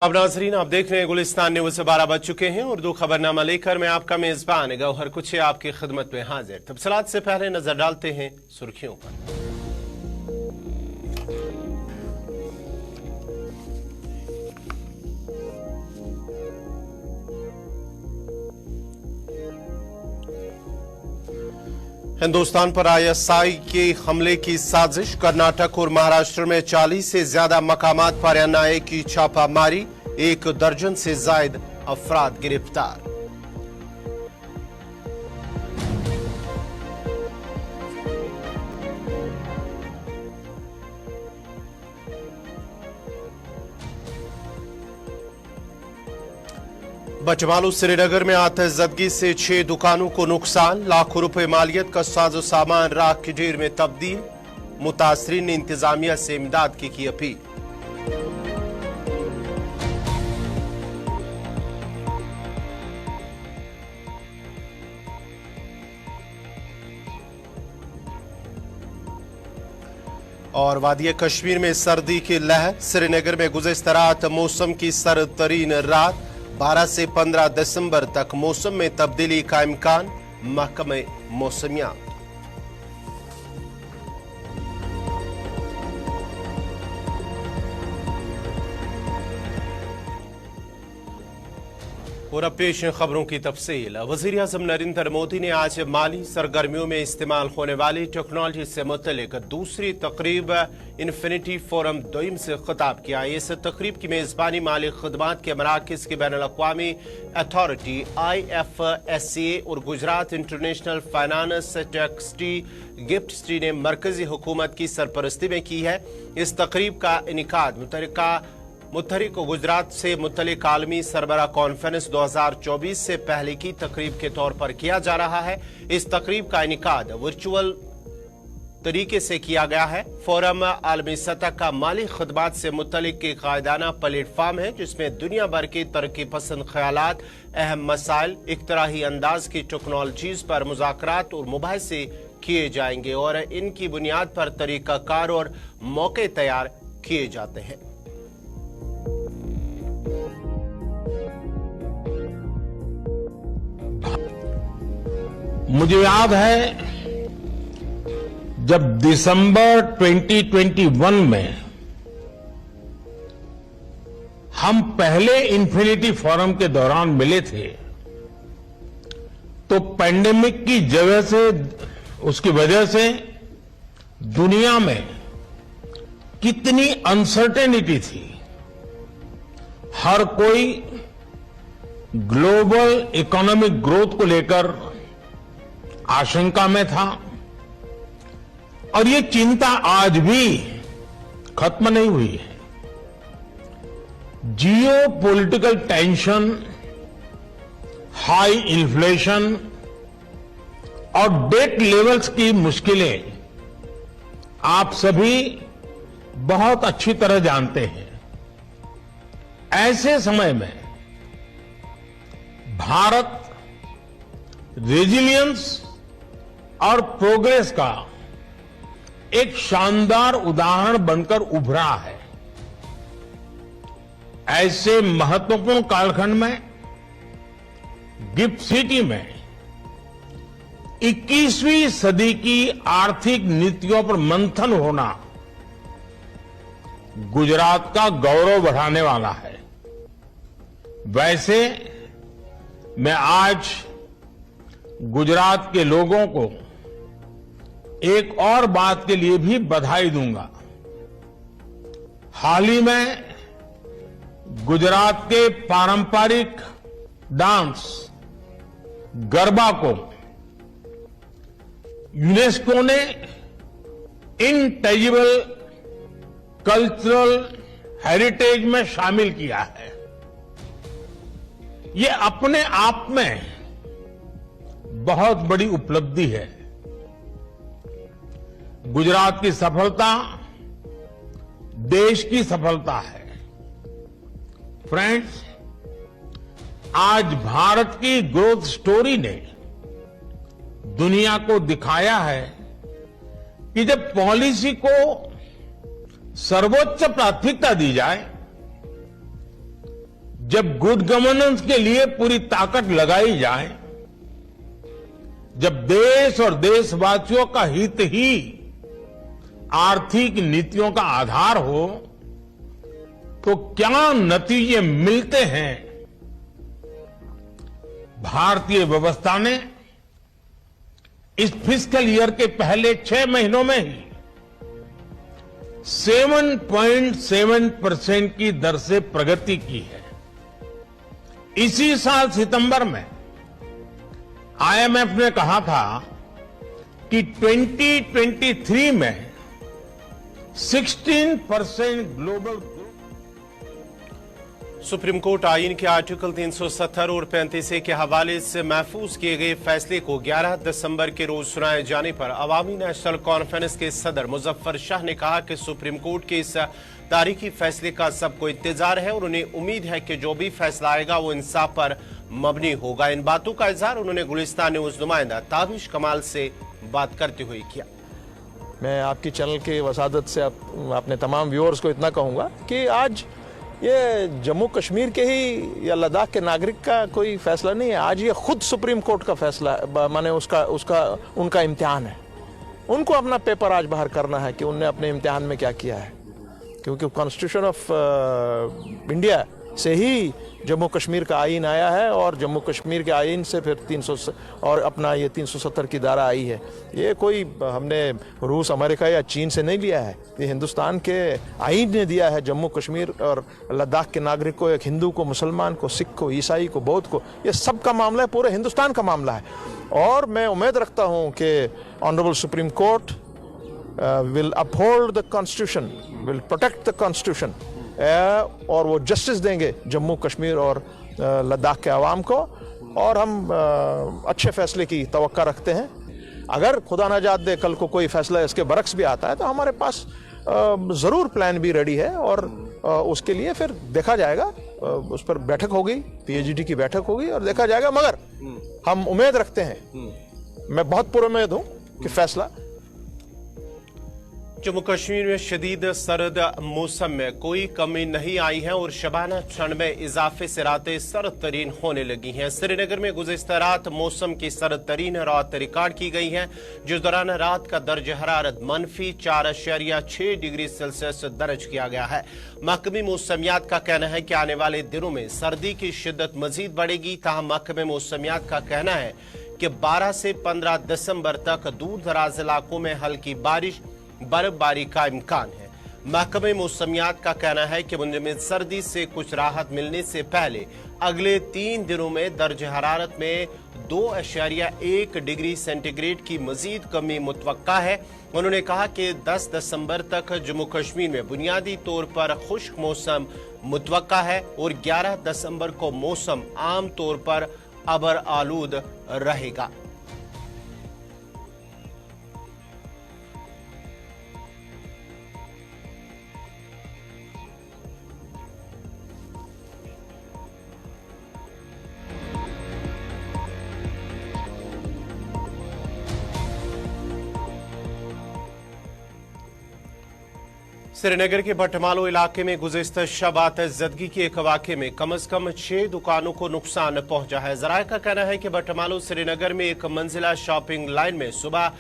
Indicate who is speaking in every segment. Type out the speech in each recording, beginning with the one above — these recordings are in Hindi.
Speaker 1: अब नाजरीन, आप देख रहे हैं गुलिस्तान न्यूज से 12 बज चुके हैं। उर्दू खबरनामा लेकर मैं आपका मेजबान गौहर कुछ आपकी खिदमत में हाजिर। तफसीलात से पहले नजर डालते हैं सुर्खियों पर। हिंदुस्तान पर आईएसआई के हमले की साजिश। कर्नाटक और महाराष्ट्र में 40 से ज्यादा मकामात पर एनआईए की छापामारी। 1 दर्जन से जायद अफराद गिरफ्तार। बचमालू श्रीनगर में आतिशज़दगी से 6 दुकानों को नुकसान। लाखों रुपए मालियत का साजो सामान राख की ढेर में तब्दील। मुतासरीन ने इंतजामिया से इमदाद की अपील। और वादी कश्मीर में सर्दी की लहर। श्रीनगर में गुज़िश्ता रात मौसम की सर्द तरीन रात। 12 से 15 दिसंबर तक मौसम में तब्दीली का इम्कान। महकमे मौसमियात। और अब पेश खबरों की तफसील। वज़ीर आज़म नरेंद्र मोदी ने आज माली सरगर्मियों में इस्तेमाल होने वाली टेक्नोलॉजी से मुतल्लिक दूसरी तकरीब इन्फिनिटी फोरम 2 से खिताब किया। इस तकरीब की मेजबानी माली खदमात के मराकज़ की बैनुल अक़वामी अथॉरिटी IFSCA और Gujarat international finance tec city gift city ने मरकजी हुकूमत की सरपरस्ती में की है। इस तकरीब का इनेकाद मुतहरिक गुजरात से मुतल्लिक आलमी सरबराह कॉन्फ्रेंस 2024 से पहले की तकरीब के तौर पर किया जा रहा है। इस तकरीब का इनेकाद वर्चुअल तरीके से किया गया है। फोरम आलमी सतह का माली खदमात से मुतल्लिक एक कायदाना प्लेटफार्म है जिसमें दुनिया भर के तरक्की पसंद ख्यालात, अहम मसाइल, इख्तराही अंदाज की टेक्नोलॉजीज पर मुज़ाकरात और मुबाहिसे किए जाएंगे और इनकी बुनियाद पर तरीकाकार और मौके तैयार किए जाते हैं।
Speaker 2: मुझे याद है जब दिसंबर 2021 में हम पहले इन्फिनिटी फोरम के दौरान मिले थे तो पैंडेमिक की उसकी वजह से दुनिया में कितनी अनसर्टेनिटी थी। हर कोई ग्लोबल इकोनॉमिक ग्रोथ को लेकर आशंका में था और ये चिंता आज भी खत्म नहीं हुई है। जियो पॉलिटिकल टेंशन, हाई इन्फ्लेशन और डेट लेवल्स की मुश्किलें आप सभी बहुत अच्छी तरह जानते हैं। ऐसे समय में भारत रेजिलियंस और प्रोग्रेस का एक शानदार उदाहरण बनकर उभरा है। ऐसे महत्वपूर्ण कालखंड में गिफ्ट सिटी में 21वीं सदी की आर्थिक नीतियों पर मंथन होना गुजरात का गौरव बढ़ाने वाला है। वैसे मैं आज गुजरात के लोगों को एक और बात के लिए भी बधाई दूंगा। हाल ही में गुजरात के पारंपरिक डांस गरबा को यूनेस्को ने इनटेजिबल कल्चरल हेरिटेज में शामिल किया है। ये अपने आप में बहुत बड़ी उपलब्धि है। गुजरात की सफलता देश की सफलता है। फ्रेंड्स, आज भारत की ग्रोथ स्टोरी ने दुनिया को दिखाया है कि जब पॉलिसी को सर्वोच्च प्राथमिकता दी जाए जब गुड गवर्नेंस के लिए पूरी ताकत लगाई जाए, जब देश और देशवासियों का हित ही आर्थिक नीतियों का आधार हो, तो क्या नतीजे मिलते हैं। भारतीय व्यवस्था ने इस फिस्कल ईयर के पहले 6 महीनों में ही 7.7% की दर से प्रगति की है। इसी साल सितंबर में आईएमएफ ने कहा था कि 2023 में 16% ग्लोबल।
Speaker 1: सुप्रीम कोर्ट आईन के आर्टिकल 370 और 35A के हवाले से महफूज किए गए फैसले को 11 दिसंबर के रोज सुनाए जाने पर अवामी नेशनल कॉन्फ्रेंस के सदर मुजफ्फर शाह ने कहा कि सुप्रीम कोर्ट के इस तारीखी फैसले का सबको इंतजार है और उन्हें उम्मीद है कि जो भी फैसला आएगा वो इंसाफ पर मबनी होगा। इन बातों का इजहार उन्होंने गुलिस्तान न्यूज नुमाइंदा ताबिश कमाल से बात करते हुए किया।
Speaker 3: मैं आपकी चैनल की वसादत से अपने तमाम व्यूअर्स को इतना कहूँगा कि आज ये जम्मू कश्मीर के ही या लद्दाख के नागरिक का कोई फैसला नहीं है। आज ये खुद सुप्रीम कोर्ट का फैसला है, माने उनका इम्तिहान है। उनको अपना पेपर आज बाहर करना है कि उनने अपने इम्तिहान में क्या किया है, क्योंकि कॉन्स्टिट्यूशन ऑफ इंडिया से ही जम्मू कश्मीर का आइन आया है और जम्मू कश्मीर के आइन से फिर 300 और अपना ये 370 की धारा आई है। ये कोई हमने रूस, अमेरिका या चीन से नहीं लिया है, ये हिंदुस्तान के आइन ने दिया है जम्मू कश्मीर और लद्दाख के नागरिक को, एक हिंदू को, मुसलमान को, सिख को, ईसाई को, बौद्ध को। ये सब का मामला है, पूरे हिंदुस्तान का मामला है। और मैं उम्मीद रखता हूँ कि honourable supreme court will uphold the constitution, will protect the constitution, और वो जस्टिस देंगे जम्मू कश्मीर और लद्दाख के अवाम को। और हम अच्छे फैसले की तवक्का रखते हैं। अगर खुदा ना जात दे कल को कोई फैसला इसके बरक्स भी आता है तो हमारे पास ज़रूर प्लान भी रेडी है और उसके लिए फिर देखा जाएगा। उस पर बैठक होगी, PHD की बैठक होगी और देखा जाएगा। मगर हम उम्मीद रखते हैं, मैं बहुत पुरुम्मीद हूँ कि फैसला।
Speaker 1: जम्मू कश्मीर में शदीद सर्द मौसम में कोई कमी नहीं आई है और शबाना ठंड में इजाफे से रातें सर्द तरीन होने लगी हैं। श्रीनगर में गुज़िश्ता रात मौसम की सर्द तरीन रात रिकॉर्ड की गई है, जिस दौरान रात का दर्ज हरारत -4.6 डिग्री सेल्सियस दर्ज किया गया है। महकमी मौसमियात का कहना है कि आने वाले दिनों में सर्दी की शिद्दत मजीद बढ़ेगी। ताहम महकमे मौसमियात का कहना है कि 12 से 15 दिसंबर तक दूर दराज इलाकों में हल्की बारिश, बर्फबारी का इम्कान है। महकमे मौसमियात का कहना है कि मुंजमद सर्दी से कुछ राहत मिलने से पहले अगले 3 दिनों में दर्ज हरारत में 2.1 डिग्री सेंटीग्रेड की मजीद कमी मुतवक्का है। उन्होंने कहा कि 10 दिसंबर तक जम्मू कश्मीर में बुनियादी तौर पर खुश्क मौसम मुतवक्का है और 11 दिसंबर को मौसम आम तौर पर अबर आलूद रहेगा। श्रीनगर के भटमालो इलाके में गुज़िश्ता शब आतिशज़दगी के एक वाक़े में कम से कम 6 दुकानों को नुकसान पहुंचा है। ज़राए का कहना है कि भटमालो श्रीनगर में एक मंजिला शॉपिंग लाइन में सुबह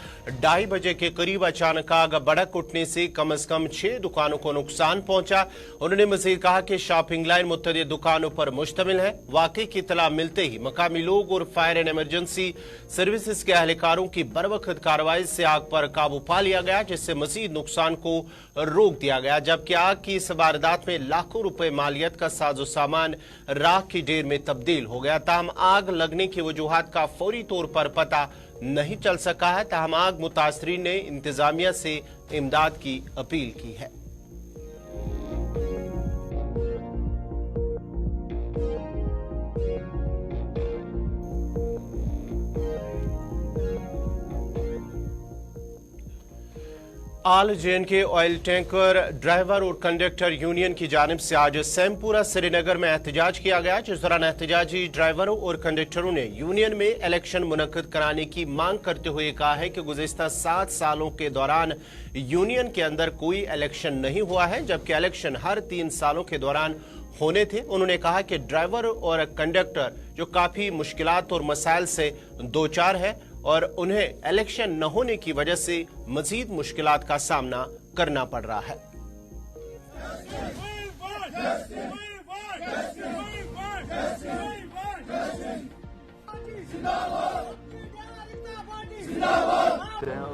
Speaker 1: 2:30 बजे के करीब अचानक आग भड़क उठने से कम 6 दुकानों को नुकसान पहुंचा। उन्होंने मज़ीद कहा कि शॉपिंग लाइन मुख्तलिफ दुकानों पर मुश्तमिल है। वाक़े की इत्तला मिलते ही मकामी लोग और फायर एंड इमरजेंसी सर्विसेज के अहलकारों की बरवक्त कार्रवाई से आग पर काबू पा लिया गया, जिससे मजीद नुकसान को रोक दिया गया। जबकि आग की इस वारदात में लाखों रुपए मालियत का साजो सामान राख की ढेर में तब्दील हो गया। ताहम आग लगने की वजूहात का फौरी तौर पर पता नहीं चल सका है। ताहम आग मुतासरीन ने इंतजामिया से इमदाद की अपील की है। आल JNK ऑयल टैंकर ड्राइवर और कंडक्टर यूनियन की जानिब से आज सैमपुरा श्रीनगर में एहतजाज किया गया, जिस दौरान एहतजाजी ड्राइवरों और कंडक्टरों ने यूनियन में इलेक्शन मुनक्किद कराने की मांग करते हुए कहा है कि गुज़िश्ता 7 सालों के दौरान यूनियन के अंदर कोई इलेक्शन नहीं हुआ है, जबकि इलेक्शन हर 3 सालों के दौरान होने थे। उन्होंने कहा कि ड्राइवर और कंडक्टर जो काफी मुश्किलात और मसाइल से दो चार है और उन्हें इलेक्शन न होने की वजह से मजीद मुश्किलात का सामना करना पड़ रहा है।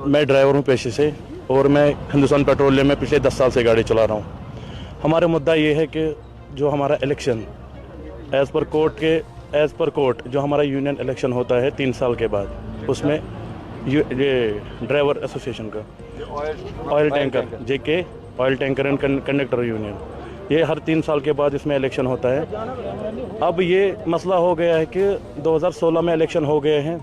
Speaker 4: मैं ड्राइवर हूँ पेशे से और मैं हिंदुस्तान पेट्रोलियम में पिछले 10 साल से गाड़ी चला रहा हूँ। हमारा मुद्दा ये है कि जो हमारा इलेक्शन एज़ पर कोर्ट जो हमारा यूनियन इलेक्शन होता है 3 साल के बाद, उसमें ये ड्राइवर एसोसिएशन का oil tanker JK oil tanker and conductor union, ये हर 3 साल के बाद इसमें इलेक्शन होता है। अब ये मसला हो गया है कि 2016 में इलेक्शन हो गए हैं,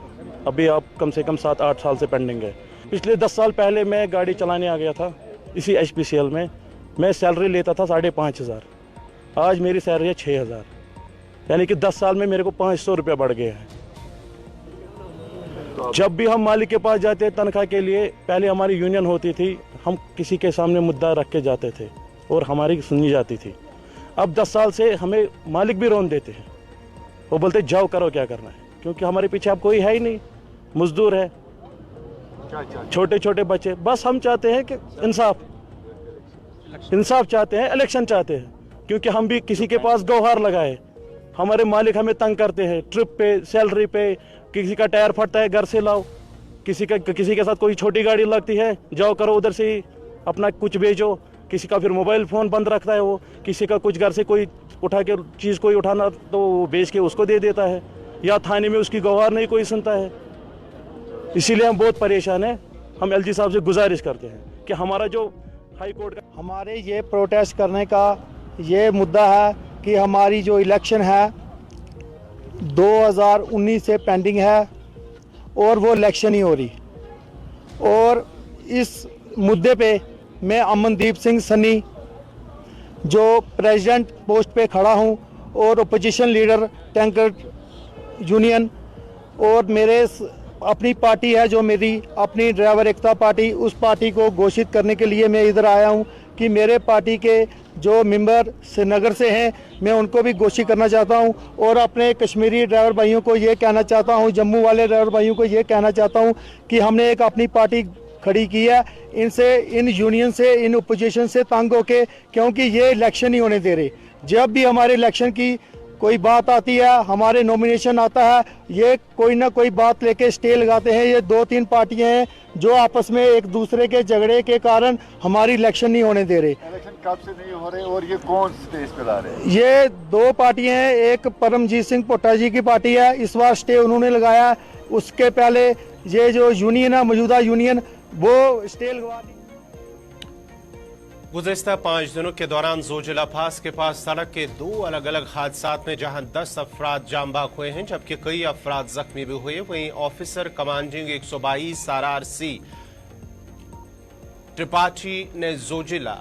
Speaker 4: अभी आप कम से कम 7-8 साल से पेंडिंग है। पिछले 10 साल पहले मैं गाड़ी चलाने आ गया था इसी HPCL में, मैं सैलरी लेता था 5,500, आज मेरी सैलरी है 6,000, यानी कि 10 साल में मेरे को 500 रुपये बढ़ गए हैं। जब भी हम मालिक के पास जाते तनख्वाह के लिए, पहले हमारी यूनियन होती थी, हम किसी के सामने मुद्दा रख के जाते थे और हमारी सुनी जाती थी। अब 10 साल से हमें मालिक भी रोन देते हैं, वो बोलते जाओ करो क्या करना है, क्योंकि हमारे पीछे अब कोई है ही नहीं, मजदूर है, छोटे छोटे बच्चे। बस हम चाहते हैं कि इंसाफ चाहते हैं, इलेक्शन चाहते हैं, क्योंकि हम भी किसी के पास गौहार लगाए, हमारे मालिक हमें तंग करते हैं, ट्रिप पे, सैलरी पे, किसी का टायर फटता है घर से लाओ, किसी के साथ कोई छोटी गाड़ी लगती है, जाओ करो उधर से ही अपना कुछ भेजो, किसी का फिर मोबाइल फ़ोन बंद रखता है, वो किसी का कुछ घर से कोई उठा के चीज़ कोई उठाना तो वो बेच के उसको दे देता है, या थाने में उसकी गवाह नहीं कोई सुनता है। इसीलिए हम बहुत परेशान हैं। हम LG साहब से गुजारिश करते हैं कि हमारा जो हाई कोर्ट का
Speaker 5: हमारे ये प्रोटेस्ट करने का ये मुद्दा है कि हमारी जो इलेक्शन है 2019 से पेंडिंग है और वो इलेक्शन ही हो रही, और इस मुद्दे पे मैं अमनदीप सिंह सन्नी जो प्रेसिडेंट पोस्ट पे खड़ा हूँ और ओपोजिशन लीडर टैंकर यूनियन, और मेरे अपनी पार्टी है जो मेरी अपनी ड्राइवर एकता पार्टी, उस पार्टी को घोषित करने के लिए मैं इधर आया हूँ कि मेरे पार्टी के जो मेंबर श्रीनगर से हैं मैं उनको भी घोषित करना चाहता हूँ, और अपने कश्मीरी ड्राइवर भाइयों को ये कहना चाहता हूँ, जम्मू वाले ड्राइवर भाइयों को ये कहना चाहता हूँ कि हमने एक अपनी पार्टी खड़ी की है, इनसे, इन यूनियन से, इन ओपोजिशन से तंग होके, क्योंकि ये इलेक्शन ही होने दे रहे। जब भी हमारे इलेक्शन की कोई बात आती है, हमारे नॉमिनेशन आता है, ये कोई ना कोई बात लेके स्टे लगाते हैं। ये 2-3 पार्टियां हैं जो आपस में एक दूसरे के झगड़े के कारण हमारी इलेक्शन नहीं होने दे रहे।
Speaker 6: इलेक्शन कब से नहीं हो रहे और ये कौन स्टेज पे ला रहे हैं?
Speaker 5: ये 2 पार्टियां हैं, एक परमजीत सिंह पोटा जी की पार्टी है, इस बार स्टे उन्होंने लगाया, उसके पहले ये जो यूनियन है, मौजूदा यूनियन, वो स्टे लगवा दी।
Speaker 1: गुज़िश्ता 5 दिनों के दौरान जोजिला पास के पास सड़क के 2 अलग अलग हादसात में जहां 10 अफराद जाम बाग हुए हैं जबकि कई अफराद जख्मी भी हुए, वहीं ऑफिसर कमांडिंग 122 RRC त्रिपाठी ने जोजिला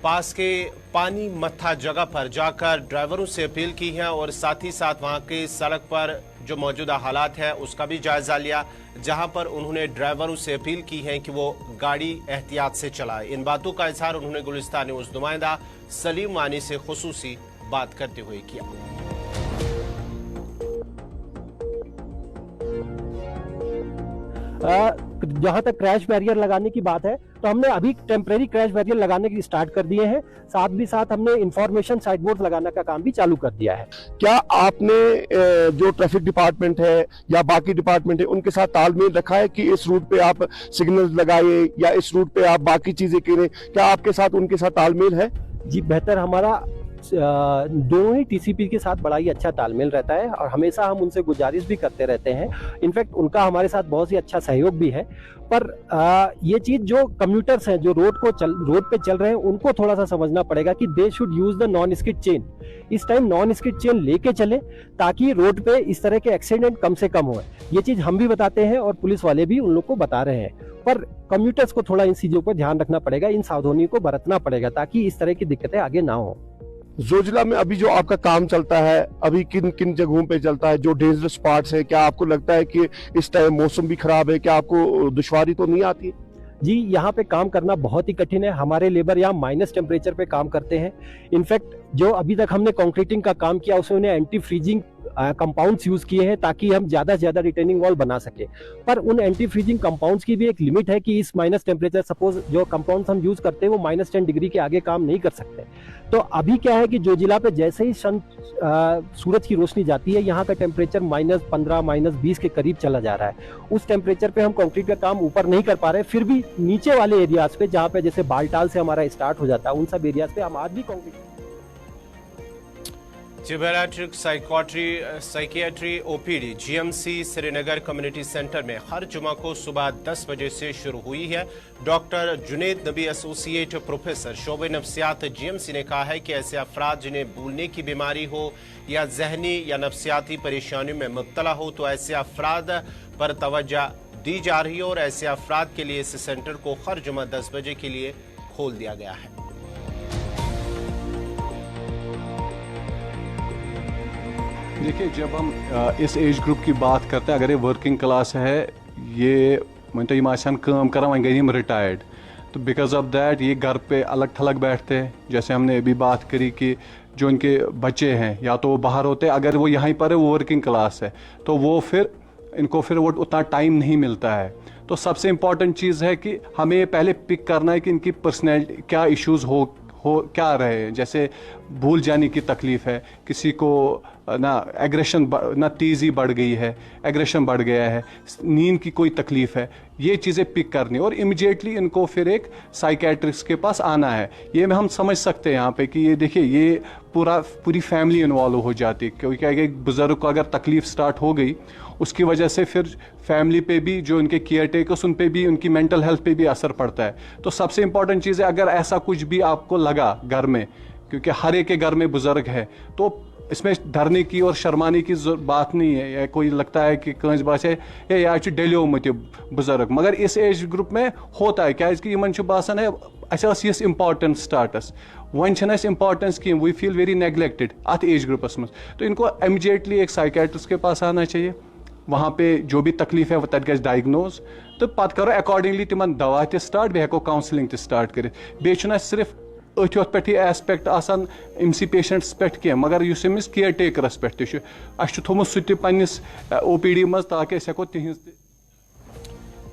Speaker 1: पास के पानी मत्था जगह पर जाकर ड्राइवरों से अपील की है और साथ ही साथ वहां के सड़क पर जो मौजूदा हालात है उसका भी जायजा लिया, जहां पर उन्होंने ड्राइवरों से अपील की है कि वो गाड़ी एहतियात से चलाए। इन बातों का इजहार उन्होंने गुलिस्तान न्यूज़ नुमाइंदा सलीम वानी से खुसूसी बात करते हुए किया।
Speaker 7: जहां तक क्रैश बैरियर लगाने की बात है तो हमने अभी टेम्परेरी क्रैश बैरियर लगाने की स्टार्ट कर दिए हैं, साथ भी साथ हमने इंफॉर्मेशन साइड बोर्ड लगाने का काम भी चालू कर दिया है।
Speaker 6: क्या आपने जो ट्रैफिक डिपार्टमेंट है या बाकी डिपार्टमेंट है उनके साथ तालमेल रखा है कि इस रूट पे आप सिग्नल लगाए या इस रूट पे आप बाकी चीजें करें? क्या आपके साथ उनके साथ तालमेल है?
Speaker 7: जी बेहतर, हमारा दोनों ही TCP के साथ बड़ा ही अच्छा तालमेल रहता है और हमेशा हम उनसे गुजारिश भी करते रहते हैं। इनफैक्ट उनका हमारे साथ बहुत ही अच्छा सहयोग भी है। पर ये चीज जो कम्यूटर्स हैं जो रोड पे चल रहे हैं उनको थोड़ा सा समझना पड़ेगा कि they should use the non skid chain. इस टाइम नॉन स्किड चेन लेके चले ताकि रोड पे इस तरह के एक्सीडेंट कम से कम हो। ये चीज हम भी बताते हैं और पुलिस वाले भी उन लोग को बता रहे हैं, पर कम्यूटर्स को थोड़ा इन चीजों पर ध्यान रखना पड़ेगा, इन सावधानियों को बरतना पड़ेगा ताकि इस तरह की दिक्कतें आगे ना हो।
Speaker 6: जोजिला में अभी जो आपका काम चलता है, अभी किन किन जगहों पे चलता है जो डेंजरस स्पॉट्स है? क्या आपको लगता है कि इस टाइम मौसम भी खराब है, क्या आपको दुश्वारी तो नहीं आती?
Speaker 7: जी यहाँ पे काम करना बहुत ही कठिन है। हमारे लेबर यहाँ माइनस टेम्परेचर पे काम करते हैं। इनफैक्ट जो अभी तक हमने कंक्रीटिंग का काम किया उसमें उन्हें एंटी फ्रीजिंग कंपाउंड्स यूज किए हैं ताकि हम ज्यादा से ज्यादा रिटेनिंग वॉल बना सके। पर उन एंटी फ्रीजिंग कंपाउंड्स की भी एक लिमिट है कि इस माइनस टेम्परेचर, सपोज जो कंपाउंड्स हम यूज करते हैं वो -10 डिग्री के आगे काम नहीं कर सकते। तो अभी क्या है कि जोजिला पे जैसे ही सूरज की रोशनी जाती है यहाँ का टेम्परेचर -15 -20 के करीब चला जा रहा है। उस टेम्परेचर पे हम कंक्रीट का काम ऊपर नहीं कर पा रहे, फिर भी नीचे वाले एरियाज पे जहाँ पे जैसे बालटाल से हमारा स्टार्ट हो जाता है उन सब एरियाज पे हम आज भी concrete.
Speaker 1: Geriatric psychiatry OPD GMC Srinagar community centre में हर जुमा को सुबह 10 बजे से शुरू हुई है। डॉक्टर जुनेद नबी एसोसिएट प्रोफेसर शोबे नफ्सियात जीएमसी ने कहा है कि ऐसे अफराद जिन्हें भूलने की बीमारी हो या जहनी या नफ्सियाती परेशानियों में मुब्तला हो तो ऐसे अफराद पर तवज्जो दी जा रही है और ऐसे अफराद के लिए इस सेंटर को हर जुमा 10 बजे के लिए खोल दिया गया है।
Speaker 8: देखिए, जब हम इस एज ग्रुप की बात करते हैं, अगर ये वर्किंग क्लास है, ये तो यम आसान काम करान, वह गई यम रिटायर्ड, तो बिकॉज ऑफ दैट ये घर पे अलग थलग बैठते हैं। जैसे हमने अभी बात करी कि जो इनके बच्चे हैं या तो वो बाहर होते हैं, अगर वो यहाँ पर है, वो वर्किंग क्लास है, तो वो फिर इनको फिर वो उतना टाइम नहीं मिलता है। तो सबसे इम्पॉर्टेंट चीज़ है कि हमें पहले पिक करना है कि इनकी पर्सनैलिटी क्या इश्यूज़ हो क्या रहे। जैसे भूल जाने की तकलीफ है, किसी को ना एग्रेशन ना तेज़ी बढ़ गई है, एग्रेशन बढ़ गया है, नींद की कोई तकलीफ है, ये चीज़ें पिक करनी और इमिडिएटली इनको फिर एक साइकेट्रिस्ट के पास आना है। ये हम समझ सकते हैं यहाँ पे कि ये देखिए ये पूरी फैमिली इन्वॉल्व हो जाती है, क्योंकि एक बुज़ुर्ग को अगर तकलीफ स्टार्ट हो गई उसकी वजह से फिर फैमिली पे भी, जो उनके केयर टेकर्स उन पे भी, उनकी मेंटल हेल्थ पे भी असर पड़ता है। तो सबसे इम्पॉर्टेंट चीज़ है, अगर ऐसा कुछ भी आपको लगा घर में, क्योंकि हर एक के घर में बुजुर्ग है, तो इसमें डरने की और शर्माने की बात नहीं है। या कोई लगता है कि कंस बासे ये आज डेलियो मत बुजुर्ग, मगर इस एज ग्रुप में होता है क्या कि इन बासान है अस इम्पॉर्टेंस स्टार्टस वन इम्पॉर्टेंस की, वी फील वेरी नेग्लेक्टेड अत एज ग्रुपस में। तो इनको इमीडिएटली एक साइकेट्रिस्ट के पास आना चाहिए, वहाँ पे जो भी तकलीफ है वो तक गज डायग्नोज, तो पत करो अकॉर्डिंगली तिमन दवा ते स्टार्ट, बे हेको काउंसलिंग ते स्टार्ट कर। बेचना सिर्फ अथ पे एस्पेक्ट आसान इमसी पेशेंट्स पे कह, मगर युस अमिस केयर टेकरस पे अस थोमुत सह पन्निस ओपीडी मज, ताकि अस हेको तिहिंज।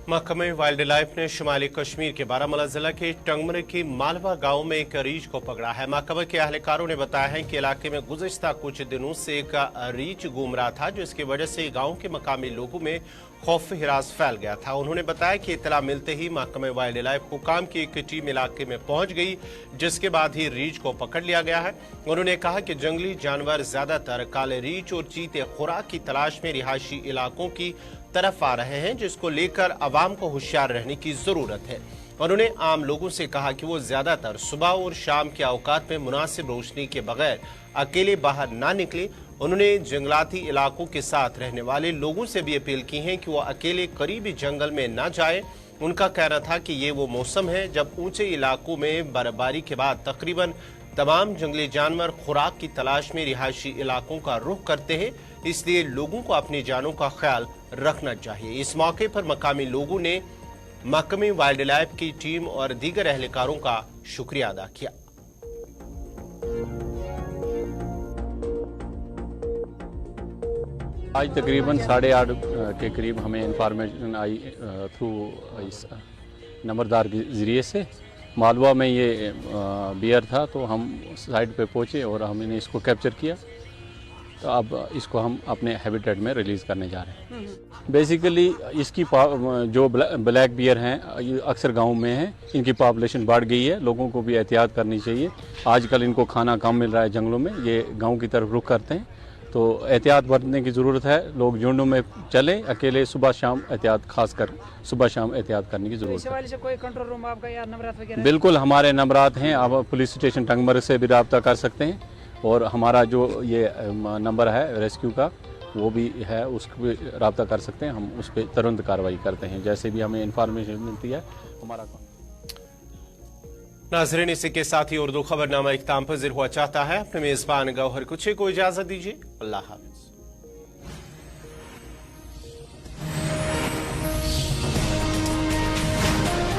Speaker 1: महकमा वाइल्ड लाइफ ने शुमाली कश्मीर के बारामूला जिला के टंगमर के मालवा गांव में एक रीछ को पकड़ा है। महकमा के अहलकारों ने बताया है कि इलाके में गुज़िश्ता कुछ दिनों से एक रीछ घूम रहा था, जिसकी वजह से गांव के मकामी लोगों में खौफ हिरास फैल गया था। उन्होंने बताया कि इतला मिलते ही महकमा वाइल्ड लाइफ हुकाम की एक टीम इलाके में पहुंच गई, जिसके बाद ही रीछ को पकड़ लिया गया है। उन्होंने कहा कि जंगली जानवर ज्यादातर काले रीछ और चीते खुराक की तलाश में रिहायशी इलाकों की तरफ आ रहे हैं, जिसको लेकर आवाम को होशियार रहने की जरूरत है। उन्होंने आम लोगों से कहा कि वो ज्यादातर सुबह और शाम के औकात में मुनासिब रोशनी के बगैर अकेले बाहर ना निकले। उन्होंने जंगलाती इलाकों के साथ रहने वाले लोगों से भी अपील की है कि वो अकेले करीबी जंगल में ना जाए। उनका कहना था कि ये वो मौसम है जब ऊंचे इलाकों में बर्फबारी के बाद तकरीबन तमाम जंगली जानवर खुराक की तलाश में रिहायशी इलाकों का रुख करते हैं, इसलिए लोगों को अपनी जानों का ख्याल रखना चाहिए। इस मौके पर मकामी लोगों ने महकमे वाइल्ड लाइफ की टीम और दीगर अहलकारों का शुक्रिया अदा किया।
Speaker 9: आज तकरीबन 8:30 के करीब हमें इंफॉर्मेशन आई थ्रू इस नंबरदार के ज़रिए से। मालवा में ये बियर था, तो हम साइड पे पहुँचे और हमने इसको कैप्चर किया। तो अब इसको हम अपने हैबिटेट में रिलीज़ करने जा रहे हैं। बेसिकली इसकी जो ब्लैक बियर हैं अक्सर गाँव में हैं, इनकी पॉपुलेशन बढ़ गई है, लोगों को भी एहतियात करनी चाहिए। आजकल इनको खाना कम मिल रहा है जंगलों में, ये गाँव की तरफ रुख करते हैं, तो एहतियात बरतने की ज़रूरत है। लोग झुंडों में चलें, अकेले सुबह शाम एहतियात, खासकर सुबह शाम एहतियात करने की ज़रूरत है।
Speaker 10: से कोई कंट्रोल रूम आपका या नंबरात वगैरह?
Speaker 9: बिल्कुल, हमारे नंबरात हैं, आप पुलिस स्टेशन टंगमर से भी रब्ता कर सकते हैं, और हमारा जो ये नंबर है रेस्क्यू का वो भी है, उसको भी रब्ता कर सकते हैं। हम उस पर तुरंत कार्रवाई करते हैं जैसे भी हमें इंफॉर्मेशन मिलती है। हमारा
Speaker 1: नाज़रीन, इसी के साथ ही उर्दू खबरनामा इख्तिताम पज़ीर हुआ चाहता है। अपने मेज़बान गौहर कुछे को इजाज़त दीजिए। अल्लाह हाफ़िज़।